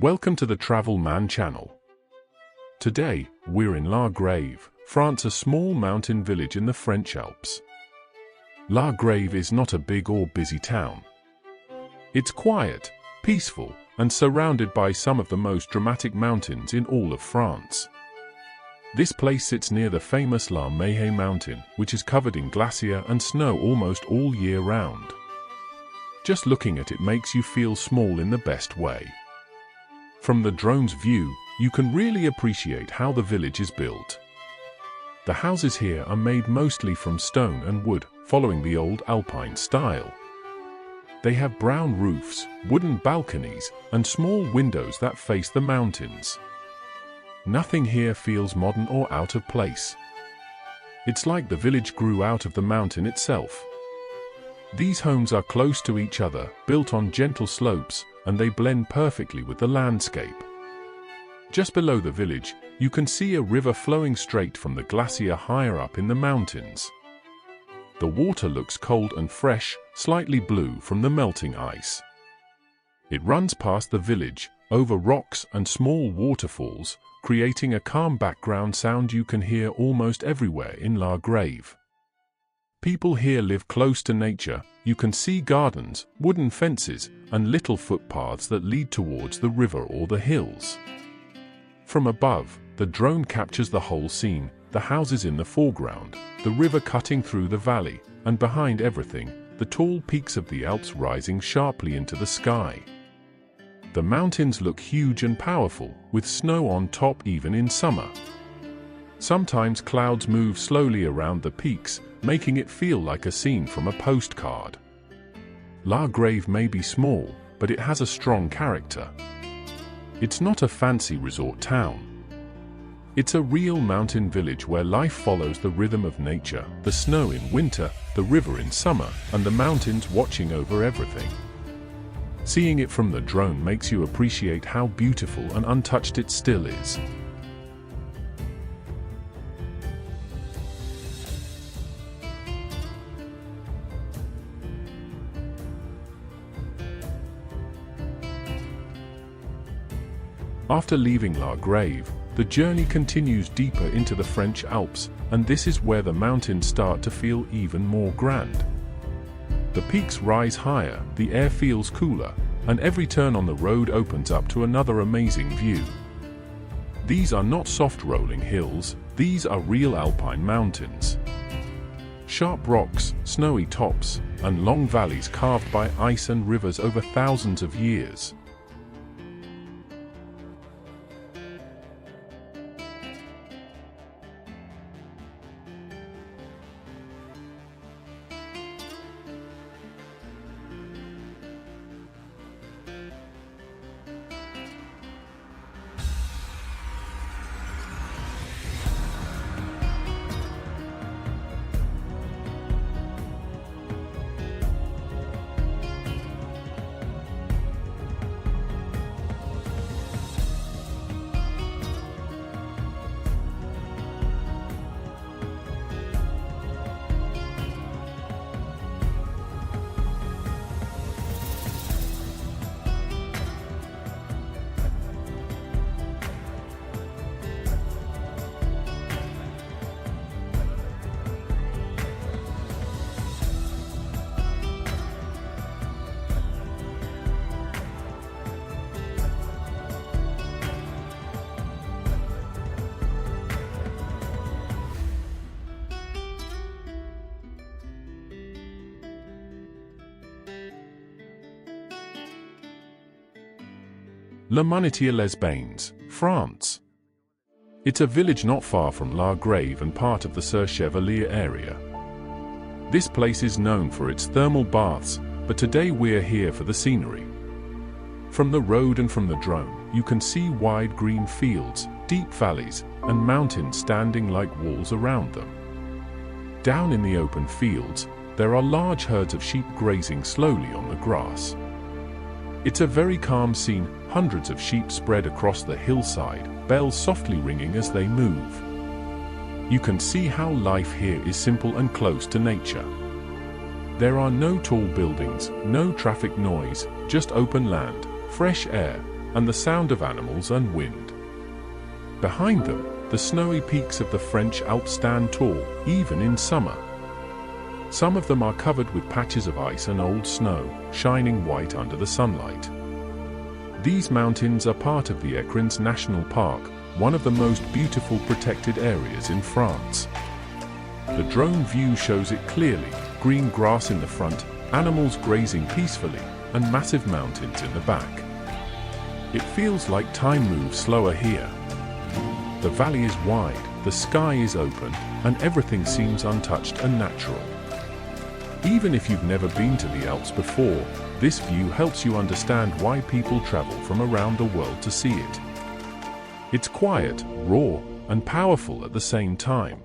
Welcome to the Travel Man channel. Today, we're in La Grave, France, a small mountain village in the French Alps. La Grave is not a big or busy town. It's quiet, peaceful, and surrounded by some of the most dramatic mountains in all of France. This place sits near the famous La Meadows mountain, which is covered in glacier and snow almost all year round. Just looking at it makes you feel small in the best way. From the drone's view, you can really appreciate how the village is built. The houses here are made mostly from stone and wood, following the old Alpine style. They have brown roofs, wooden balconies, and small windows that face the mountains. Nothing here feels modern or out of place. It's like the village grew out of the mountain itself. These homes are close to each other, built on gentle slopes, and they blend perfectly with the landscape. Just below the village, you can see a river flowing straight from the glacier higher up in the mountains. The water looks cold and fresh, slightly blue from the melting ice. It runs past the village, over rocks and small waterfalls, creating a calm background sound you can hear almost everywhere in La Grave. People here live close to nature. You can see gardens, wooden fences, and little footpaths that lead towards the river or the hills. From above, the drone captures the whole scene, the houses in the foreground, the river cutting through the valley, and behind everything, the tall peaks of the Alps rising sharply into the sky. The mountains look huge and powerful, with snow on top even in summer. Sometimes clouds move slowly around the peaks, making it feel like a scene from a postcard. La Grave may be small, but it has a strong character. It's not a fancy resort town. It's a real mountain village where life follows the rhythm of nature, the snow in winter, the river in summer, and the mountains watching over everything. Seeing it from the drone makes you appreciate how beautiful and untouched it still is. After leaving La Grave, the journey continues deeper into the French Alps, and this is where the mountains start to feel even more grand. The peaks rise higher, the air feels cooler, and every turn on the road opens up to another amazing view. These are not soft rolling hills, these are real Alpine mountains. Sharp rocks, snowy tops, and long valleys carved by ice and rivers over thousands of years. Montier Les Bains, France. It's a village not far from La Grave and part of the Chevalier area. This place is known for its thermal baths, but today we're here for the scenery. From the road and from the drone, you can see wide green fields, deep valleys, and mountains standing like walls around them. Down in the open fields, there are large herds of sheep grazing slowly on the grass. It's a very calm scene, hundreds of sheep spread across the hillside, bells softly ringing as they move. You can see how life here is simple and close to nature. There are no tall buildings, no traffic noise, just open land, fresh air, and the sound of animals and wind. Behind them, the snowy peaks of the French Alps stand tall, even in summer. Some of them are covered with patches of ice and old snow, shining white under the sunlight. These mountains are part of the Écrins National Park, one of the most beautiful protected areas in France. The drone view shows it clearly: green grass in the front, animals grazing peacefully, and massive mountains in the back. It feels like time moves slower here. The valley is wide, the sky is open, and everything seems untouched and natural. Even if you've never been to the Alps before, this view helps you understand why people travel from around the world to see it. It's quiet, raw, and powerful at the same time.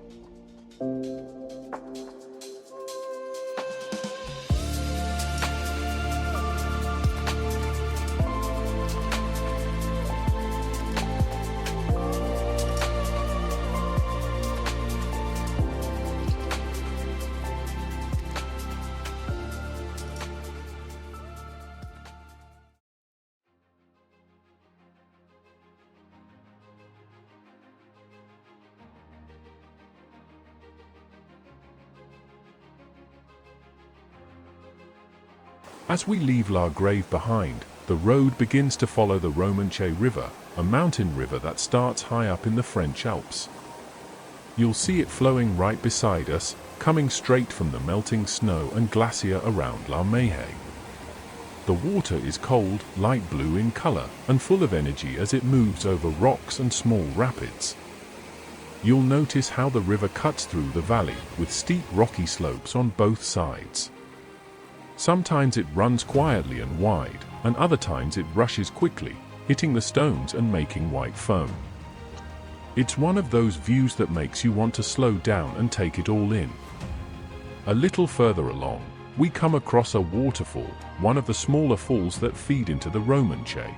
As we leave La Grave behind, the road begins to follow the Romanche River, a mountain river that starts high up in the French Alps. You'll see it flowing right beside us, coming straight from the melting snow and glacier around La Mahe. The water is cold, light blue in color, and full of energy as it moves over rocks and small rapids. You'll notice how the river cuts through the valley, with steep rocky slopes on both sides. Sometimes it runs quietly and wide, and other times it rushes quickly, hitting the stones and making white foam. It's one of those views that makes you want to slow down and take it all in. A little further along, we come across a waterfall, one of the smaller falls that feed into the Romanche.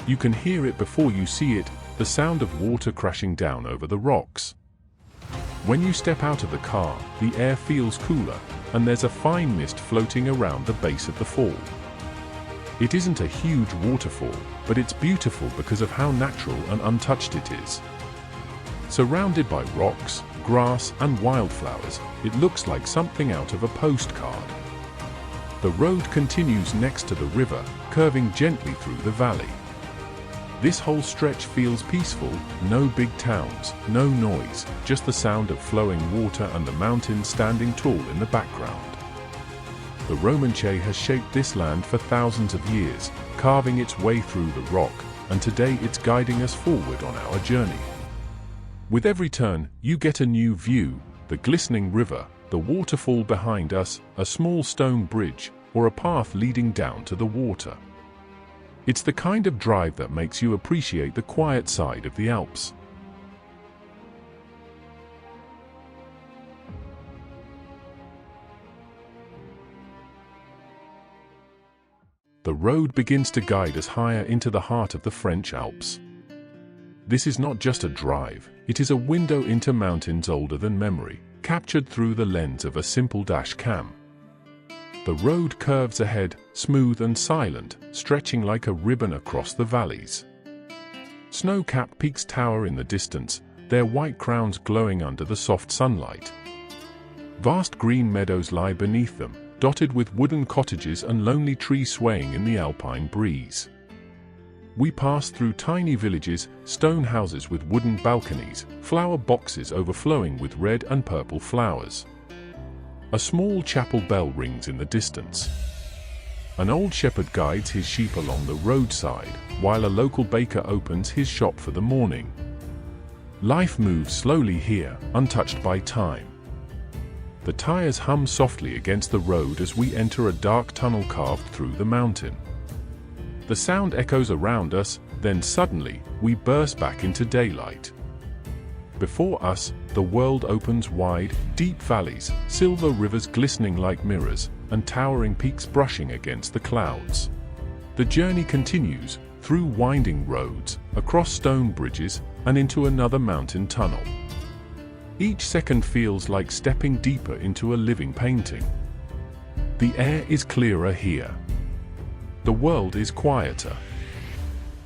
You can hear it before you see it, the sound of water crashing down over the rocks. When you step out of the car, the air feels cooler, and there's a fine mist floating around the base of the fall. It isn't a huge waterfall, but it's beautiful because of how natural and untouched it is. Surrounded by rocks, grass, and wildflowers, it looks like something out of a postcard. The road continues next to the river, curving gently through the valley. This whole stretch feels peaceful, no big towns, no noise, just the sound of flowing water and the mountains standing tall in the background. The Romanche has shaped this land for thousands of years, carving its way through the rock, and today it's guiding us forward on our journey. With every turn, you get a new view: the glistening river, the waterfall behind us, a small stone bridge, or a path leading down to the water. It's the kind of drive that makes you appreciate the quiet side of the Alps. The road begins to guide us higher into the heart of the French Alps. This is not just a drive, it is a window into mountains older than memory, captured through the lens of a simple dash cam. The road curves ahead, smooth and silent, stretching like a ribbon across the valleys. Snow-capped peaks tower in the distance, their white crowns glowing under the soft sunlight. Vast green meadows lie beneath them, dotted with wooden cottages and lonely trees swaying in the alpine breeze. We pass through tiny villages, stone houses with wooden balconies, flower boxes overflowing with red and purple flowers. A small chapel bell rings in the distance. An old shepherd guides his sheep along the roadside, while a local baker opens his shop for the morning. Life moves slowly here, untouched by time. The tires hum softly against the road as we enter a dark tunnel carved through the mountain. The sound echoes around us, then suddenly, we burst back into daylight. Before us, the world opens wide, deep valleys, silver rivers glistening like mirrors, and towering peaks brushing against the clouds. The journey continues, through winding roads, across stone bridges, and into another mountain tunnel. Each second feels like stepping deeper into a living painting. The air is clearer here. The world is quieter.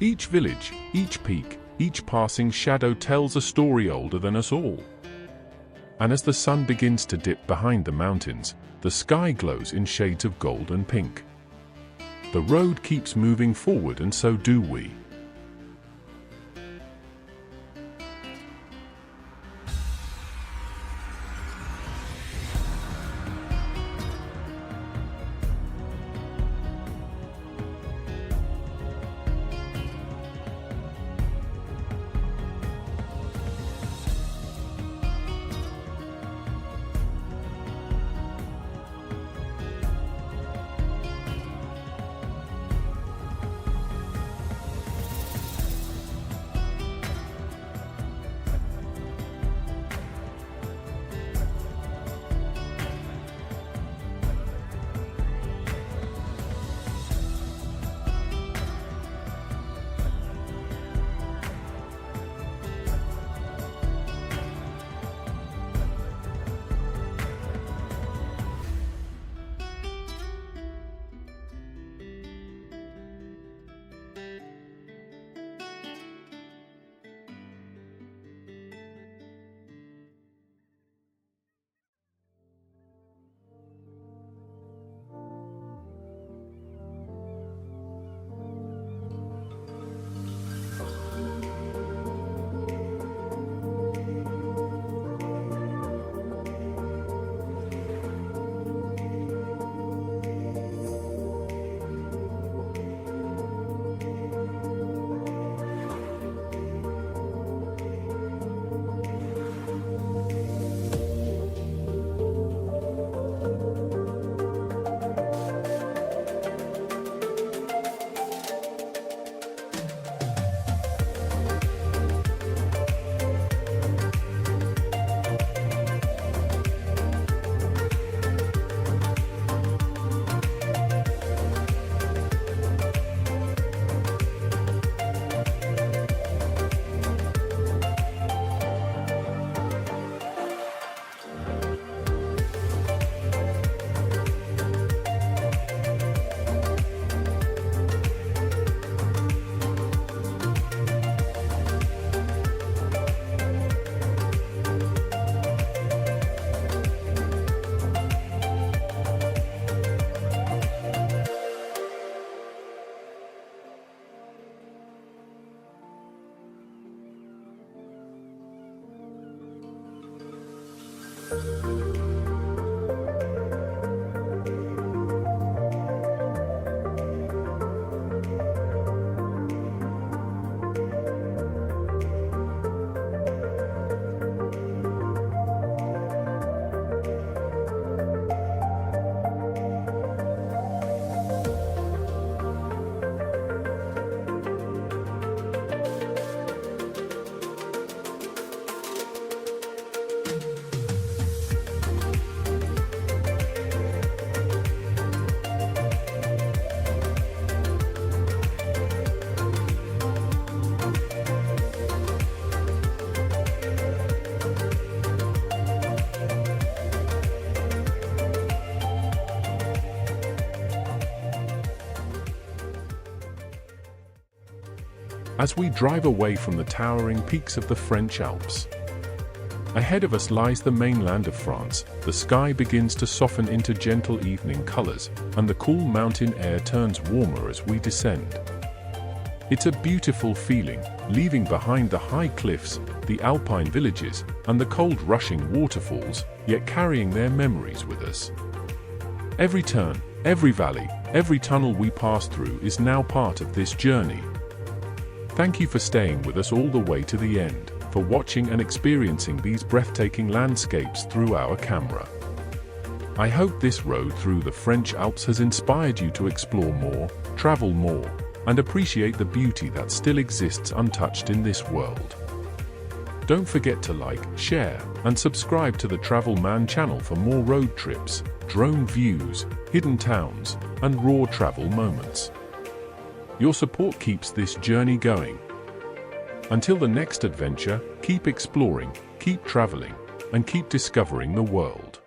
Each village, each peak, each passing shadow tells a story older than us all. And as the sun begins to dip behind the mountains, the sky glows in shades of gold and pink. The road keeps moving forward, and so do we. As we drive away from the towering peaks of the French Alps. Ahead of us lies the mainland of France. The sky begins to soften into gentle evening colors, and the cool mountain air turns warmer as we descend. It's a beautiful feeling, leaving behind the high cliffs, the Alpine villages, and the cold rushing waterfalls, yet carrying their memories with us. Every turn, every valley, every tunnel we pass through is now part of this journey. Thank you for staying with us all the way to the end, for watching and experiencing these breathtaking landscapes through our camera. I hope this road through the French Alps has inspired you to explore more, travel more, and appreciate the beauty that still exists untouched in this world. Don't forget to like, share, and subscribe to the Travel Man channel for more road trips, drone views, hidden towns, and raw travel moments. Your support keeps this journey going. Until the next adventure, keep exploring, keep traveling, and keep discovering the world.